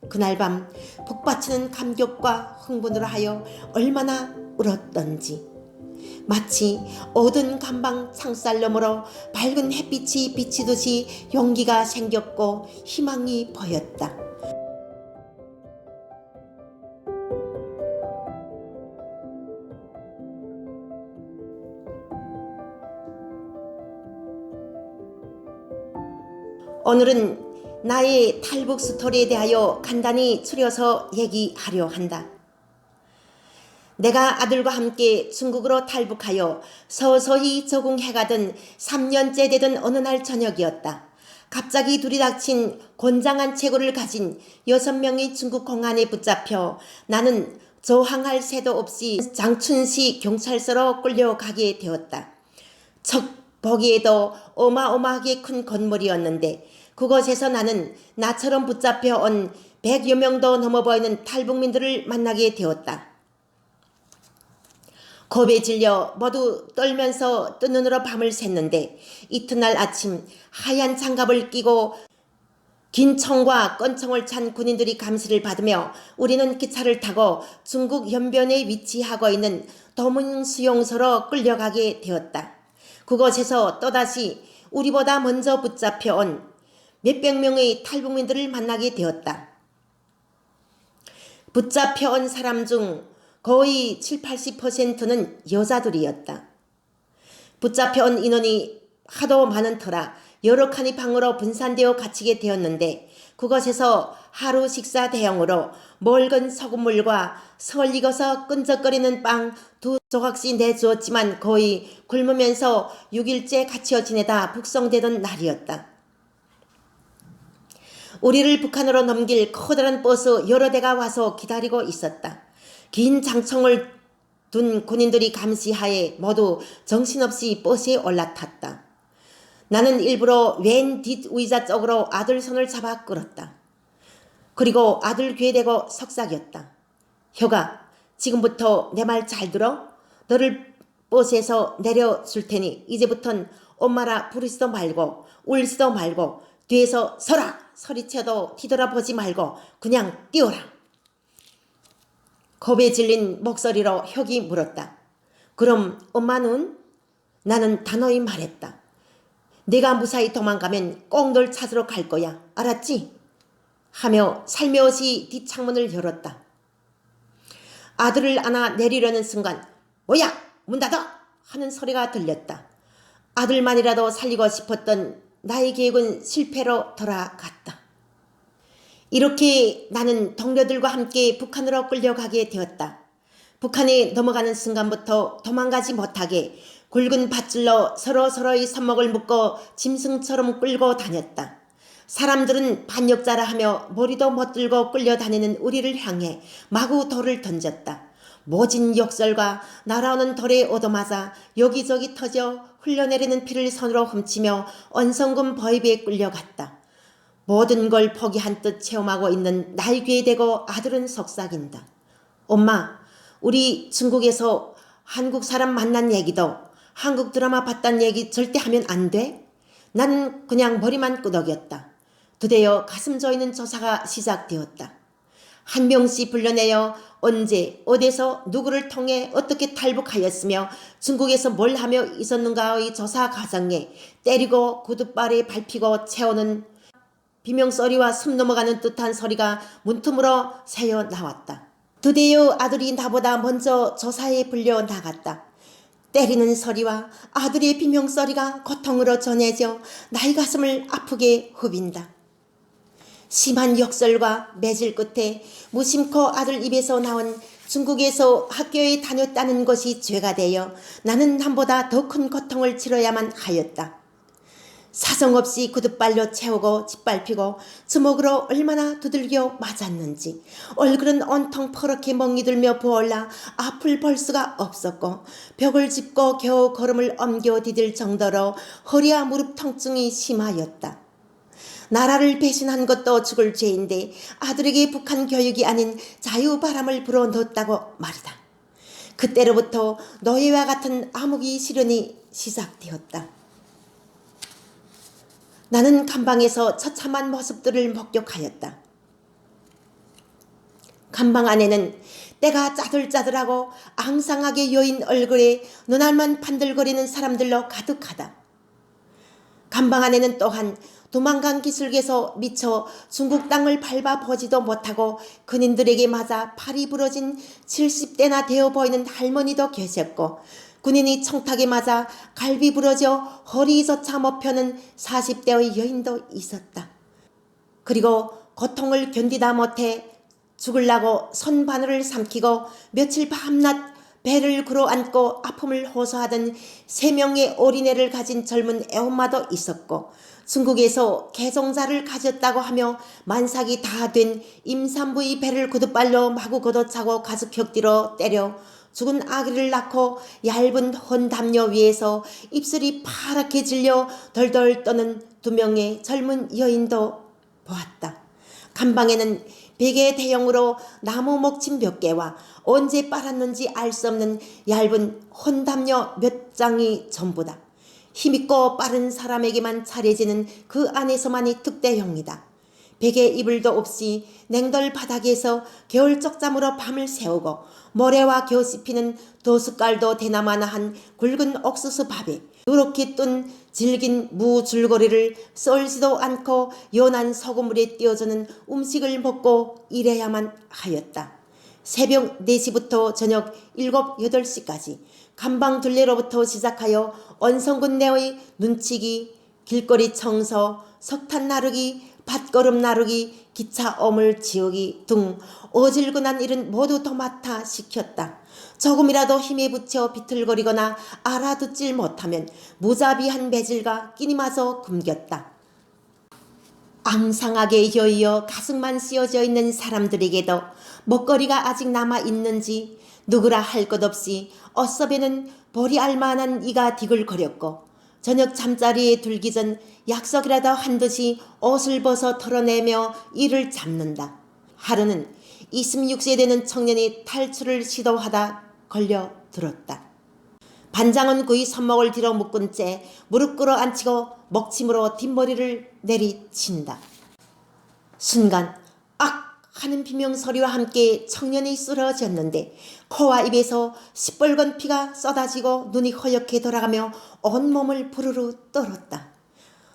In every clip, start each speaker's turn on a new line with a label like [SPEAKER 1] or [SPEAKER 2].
[SPEAKER 1] 그날 밤 북받치는 감격과 흥분으로 하여 얼마나 울었던지, 마치 어두운 감방 창살 너머로 밝은 햇빛이 비치듯이 용기가 생겼고 희망이 보였다. 오늘은 나의 탈북 스토리에 대하여 간단히 추려서 얘기하려 한다. 내가 아들과 함께 중국으로 탈북하여 서서히 적응해가던 3년째 되던 어느 날 저녁이었다. 갑자기 둘이 닥친 곤장한 체구를 가진 6명의 중국 공안에 붙잡혀 나는 저항할 새도 없이 장춘시 경찰서로 끌려가게 되었다. 척 보기에도 어마어마하게 큰 건물이었는데 그곳에서 나는 나처럼 붙잡혀 온 100여 명도 넘어 보이는 탈북민들을 만나게 되었다. 겁에 질려 모두 떨면서 뜬 눈으로 밤을 샜는데 이튿날 아침 하얀 장갑을 끼고 긴 총과 끈총을 찬 군인들이 감시를 받으며 우리는 기차를 타고 중국 연변에 위치하고 있는 도문수용소로 끌려가게 되었다. 그곳에서 또다시 우리보다 먼저 붙잡혀온 몇백 명의 탈북민들을 만나게 되었다. 붙잡혀온 사람 중 거의 70~80%는 여자들이었다. 붙잡혀온 인원이 하도 많은 터라 여러 칸의 방으로 분산되어 갇히게 되었는데 그곳에서 하루 식사 대용으로 묽은 소금물과 설 익어서 끈적거리는 빵 2조각씩 내주었지만 거의 굶으면서 6일째 갇혀 지내다 북송되던 날이었다. 우리를 북한으로 넘길 커다란 버스 여러 대가 와서 기다리고 있었다. 긴 장총을 둔 군인들이 감시하에 모두 정신없이 버스에 올라탔다. 나는 일부러 왼 뒷의자 쪽으로 아들 손을 잡아 끌었다. 그리고 아들 귀에 대고 속삭였다. 효가, 지금부터 내 말 잘 들어? 너를 버스에서 내려줄 테니 이제부턴 엄마라 부르지도 말고 울지도 말고 뒤에서 서라! 소리쳐도 뒤돌아보지 말고 그냥 뛰어라. 겁에 질린 목소리로 혁이 물었다. 그럼 엄마는? 나는 단호히 말했다. 내가 무사히 도망가면 꼭 널 찾으러 갈 거야. 알았지? 하며 살며시 뒷창문을 열었다. 아들을 안아 내리려는 순간 뭐야! 문 닫아! 하는 소리가 들렸다. 아들만이라도 살리고 싶었던 나의 계획은 실패로 돌아갔다. 이렇게 나는 동료들과 함께 북한으로 끌려가게 되었다. 북한에 넘어가는 순간부터 도망가지 못하게 굵은 밧줄로 서로서로의 손목을 묶어 짐승처럼 끌고 다녔다. 사람들은 반역자라 하며 머리도 못 들고 끌려다니는 우리를 향해 마구 돌을 던졌다. 모진 욕설과 날아오는 돌에 얻어맞아 여기저기 터져 흘러내리는 피를 손으로 훔치며 언성금 보이비에 끌려갔다. 모든 걸 포기한 듯 체험하고 있는 나의 귀에 대고 아들은 속삭인다. 엄마, 우리 중국에서 한국 사람 만난 얘기도 한국 드라마 봤단 얘기 절대 하면 안 돼? 나는 그냥 머리만 끄덕였다. 드디어 가슴 조이는 조사가 시작되었다. 한 명씩 불러내어 언제 어디서 누구를 통해 어떻게 탈북하였으며 중국에서 뭘 하며 있었는가의 조사 과정에 때리고 구둣발에 밟히고 채우는 비명소리와 숨 넘어가는 듯한 소리가 문틈으로 새어 나왔다. 드디어 아들이 나보다 먼저 조사에 불려 나갔다. 때리는 소리와 아들의 비명소리가 고통으로 전해져 나의 가슴을 아프게 후빈다. 심한 욕설과 매질 끝에 무심코 아들 입에서 나온 중국에서 학교에 다녔다는 것이 죄가 되어 나는 남보다 더 큰 고통을 치러야만 하였다. 사정없이 구둣발로 채우고 짓밟히고 주먹으로 얼마나 두들겨 맞았는지 얼굴은 온통 퍼렇게 멍이 들며 부어올라 앞을 볼 수가 없었고 벽을 짚고 겨우 걸음을 옮겨 디딜 정도로 허리와 무릎 통증이 심하였다. 나라를 배신한 것도 죽을 죄인데 아들에게 북한 교육이 아닌 자유바람을 불어넣었다고 말이다. 그때로부터 노예와 같은 암흑이 시련이 시작되었다. 나는 감방에서 처참한 모습들을 목격하였다. 감방 안에는 때가 짜들짜들하고 앙상하게 여인 얼굴에 눈알만 반들거리는 사람들로 가득하다. 감방 안에는 또한 도망간 기슭에서 미쳐 중국 땅을 밟아보지도 못하고 군인들에게 맞아 팔이 부러진 70대나 되어 보이는 할머니도 계셨고, 군인이 청탁에 맞아 갈비 부러져 허리조차 못 펴는 40대의 여인도 있었다. 그리고 고통을 견디다 못해 죽으려고 손바늘을 삼키고 며칠 밤낮 배를 굴어안고 아픔을 호소하던 3명의 어린애를 가진 젊은 애엄마도 있었고, 중국에서 개종자를 가졌다고 하며 만삭이 다 된 임산부의 배를 구두발로 마구 걷어차고 가죽격뒤로 때려 죽은 아기를 낳고 얇은 헌담요 위에서 입술이 파랗게 질려 덜덜 떠는 2명의 젊은 여인도 보았다. 감방에는 베개 대형으로 나무 목침 몇 개와 언제 빨았는지 알 수 없는 얇은 헌담요 몇 장이 전부다. 힘있고 빠른 사람에게만 차려지는 그 안에서만이 특대형이다. 베개 이불도 없이 냉돌 바닥에서 겨울 쪽잠으로 밤을 새우고 모래와 겨우 씹히는 도숫갈도 대나마나 한 굵은 옥수수 밥에 누렇게 뜬 질긴 무 줄거리를 썰지도 않고 연한 소금물에 띄워주는 음식을 먹고 일해야만 하였다. 새벽 4시부터 저녁 7, 8시까지 감방 둘레로부터 시작하여 언성군 내의 눈치기, 길거리 청소, 석탄 나르기, 밭걸음 나르기, 기차 어물 지우기 등 어질근한 일은 모두 도맡아 시켰다. 조금이라도 힘에 부쳐 비틀거리거나 알아듣질 못하면 무자비한 매질과 끼니마저 굶겼다. 앙상하게 여이어 가슴만 씌어져 있는 사람들에게도 먹거리가 아직 남아있는지 누구라 할 것 없이 어서배는 볼이 알만한 이가 디글거렸고, 저녁 잠자리에 들기 전 약속이라도 한 듯이 옷을 벗어 털어내며 이를 잡는다. 하루는 26세 되는 청년이 탈출을 시도하다 걸려들었다. 반장은 그의 손목을 뒤로 묶은 채 무릎 꿇어 앉히고 먹침으로 뒷머리를 내리친다. 순간 악! 하는 비명소리와 함께 청년이 쓰러졌는데 코와 입에서 시뻘건 피가 쏟아지고 눈이 허옇게 돌아가며 온몸을 부르르 떨었다.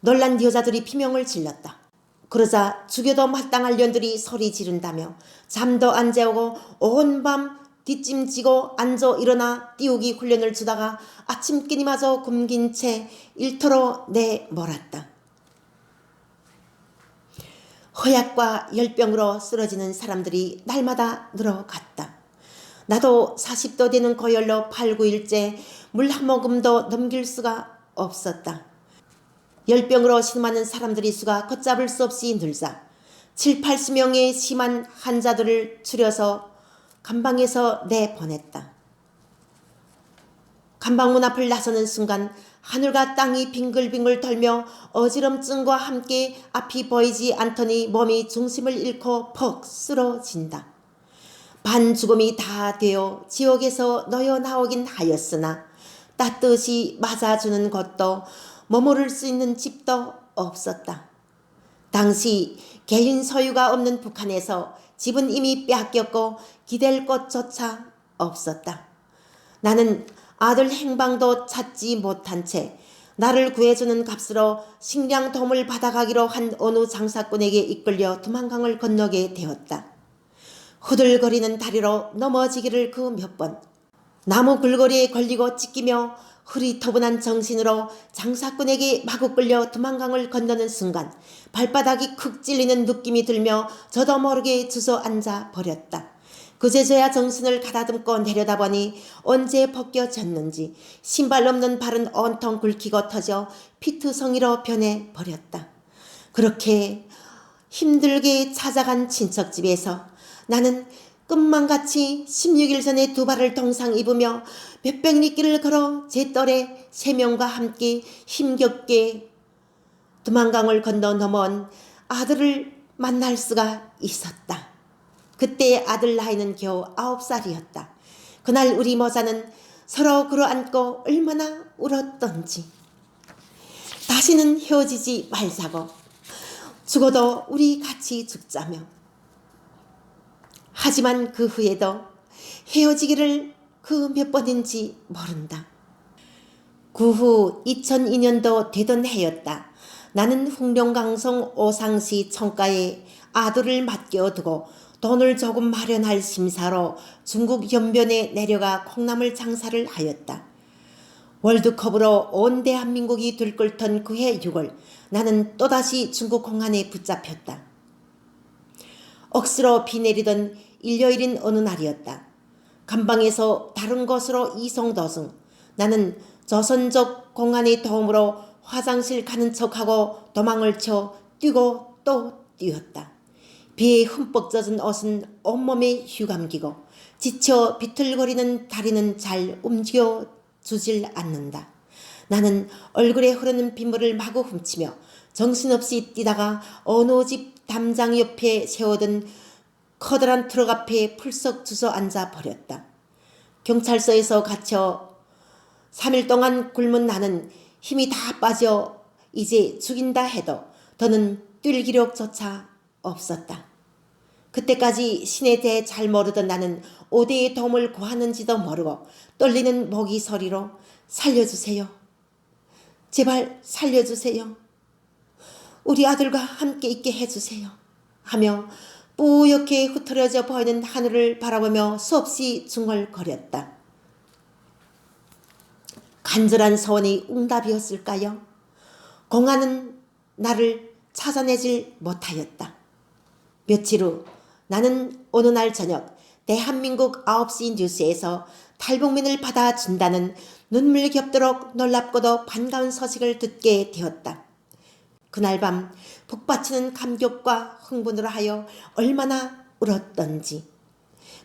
[SPEAKER 1] 놀란 여자들이 비명을 질렀다. 그러자 죽여도 마땅할 년들이 소리 지른다며 잠도 안 재우고 온 밤 뒷짐지고 앉아 일어나 띄우기 훈련을 주다가 아침 끼니마저 굶긴 채 일터로 내몰았다. 허약과 열병으로 쓰러지는 사람들이 날마다 늘어갔다. 나도 40도 되는 고열로 8, 9일째 물 한 모금도 넘길 수가 없었다. 열병으로 신음하는 사람들의 수가 걷잡을 수 없이 늘자 7, 80명의 심한 환자들을 추려서 감방에서 내보냈다. 감방문 앞을 나서는 순간 하늘과 땅이 빙글빙글 돌며 어지럼증과 함께 앞이 보이지 않더니 몸이 중심을 잃고 퍽 쓰러진다. 반죽음이 다 되어 지옥에서 놓여 나오긴 하였으나 따뜻이 맞아주는 곳도 머무를 수 있는 집도 없었다. 당시 개인 소유가 없는 북한에서 집은 이미 빼앗겼고 기댈 곳조차 없었다. 나는 아들 행방도 찾지 못한 채 나를 구해주는 값으로 식량 도움을 받아가기로 한 어느 장사꾼에게 이끌려 두만강을 건너게 되었다. 후들거리는 다리로 넘어지기를 그 몇 번, 나무 굴거리에 걸리고 찢기며 흐리터분한 정신으로 장사꾼에게 마구 끌려 두만강을 건너는 순간 발바닥이 쿡 찔리는 느낌이 들며 저도 모르게 주저앉아 버렸다. 그제서야 정신을 가다듬고 내려다보니 언제 벗겨졌는지 신발 없는 발은 온통 굵히고 터져 피투성이로 변해버렸다. 그렇게 힘들게 찾아간 친척집에서 나는 끝만같이 16일 전에 2발을 동상 입으며 몇백 리길을 걸어 제 또래 3명과 함께 힘겹게 두만강을 건너 넘어온 아들을 만날 수가 있었다. 그때 아들 나이는 겨우 9살이었다. 그날 우리 모자는 서로 끌어안고 얼마나 울었던지. 다시는 헤어지지 말자고, 죽어도 우리 같이 죽자며. 하지만 그 후에도 헤어지기를 그 몇 번인지 모른다. 그 후 2002년도 되던 해였다. 나는 흑룡강성 오상시 청가에 아들을 맡겨두고 돈을 조금 마련할 심사로 중국 연변에 내려가 콩나물 장사를 하였다. 월드컵으로 온 대한민국이 들끓던 그해 6월 나는 또다시 중국 공안에 붙잡혔다. 억수로 비 내리던 일요일인 어느 날이었다. 감방에서 다른 곳으로 이송도중 나는 조선족 공안의 도움으로 화장실 가는 척하고 도망을 쳐 뛰고 또 뛰었다. 비에 흠뻑 젖은 옷은 온몸에 휘감기고 지쳐 비틀거리는 다리는 잘 움직여주질 않는다. 나는 얼굴에 흐르는 빗물을 마구 훔치며 정신없이 뛰다가 어느 집 담장 옆에 세워둔 커다란 트럭 앞에 풀썩 주저앉아 버렸다. 경찰서에서 갇혀 3일 동안 굶은 나는 힘이 다 빠져 이제 죽인다 해도 더는 뛸 기력조차 없었다. 그때까지 신에 대해 잘 모르던 나는 어디에 도움을 구하는지도 모르고 떨리는 모기 소리로 살려주세요. 제발 살려주세요. 우리 아들과 함께 있게 해주세요. 하며 뿌옇게 흐트러져 보이는 하늘을 바라보며 수없이 중얼거렸다. 간절한 소원이 응답이었을까요? 공안은 나를 찾아내질 못하였다. 며칠 후 나는 어느 날 저녁 대한민국 9시 뉴스에서 탈북민을 받아준다는 눈물 겹도록 놀랍고도 반가운 소식을 듣게 되었다. 그날 밤 북받치는 감격과 흥분으로 하여 얼마나 울었던지.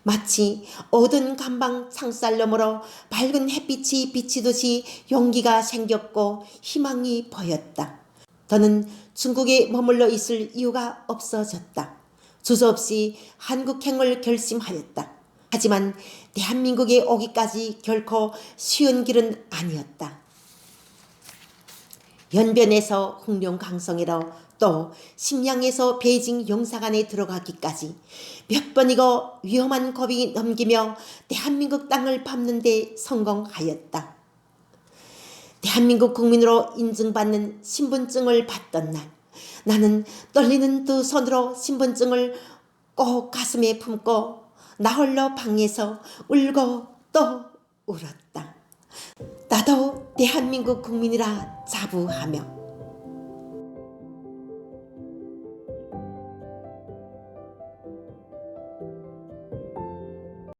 [SPEAKER 1] 마치 어두운 감방 창살 너머로 밝은 햇빛이 비치듯이 용기가 생겼고 희망이 보였다. 더는 중국에 머물러 있을 이유가 없어졌다. 주저없이 한국행을 결심하였다. 하지만 대한민국에 오기까지 결코 쉬운 길은 아니었다. 연변에서 흑룡강성이로 또 심양에서 베이징 영사관에 들어가기까지 몇 번이고 위험한 고비 넘기며 대한민국 땅을 밟는 데 성공하였다. 대한민국 국민으로 인증받는 신분증을 받던 날 나는 떨리는 두 손으로 신분증을 꼭 가슴에 품고 나 홀로 방에서 울고 또 울었다. 나도 대한민국 국민이라 자부하며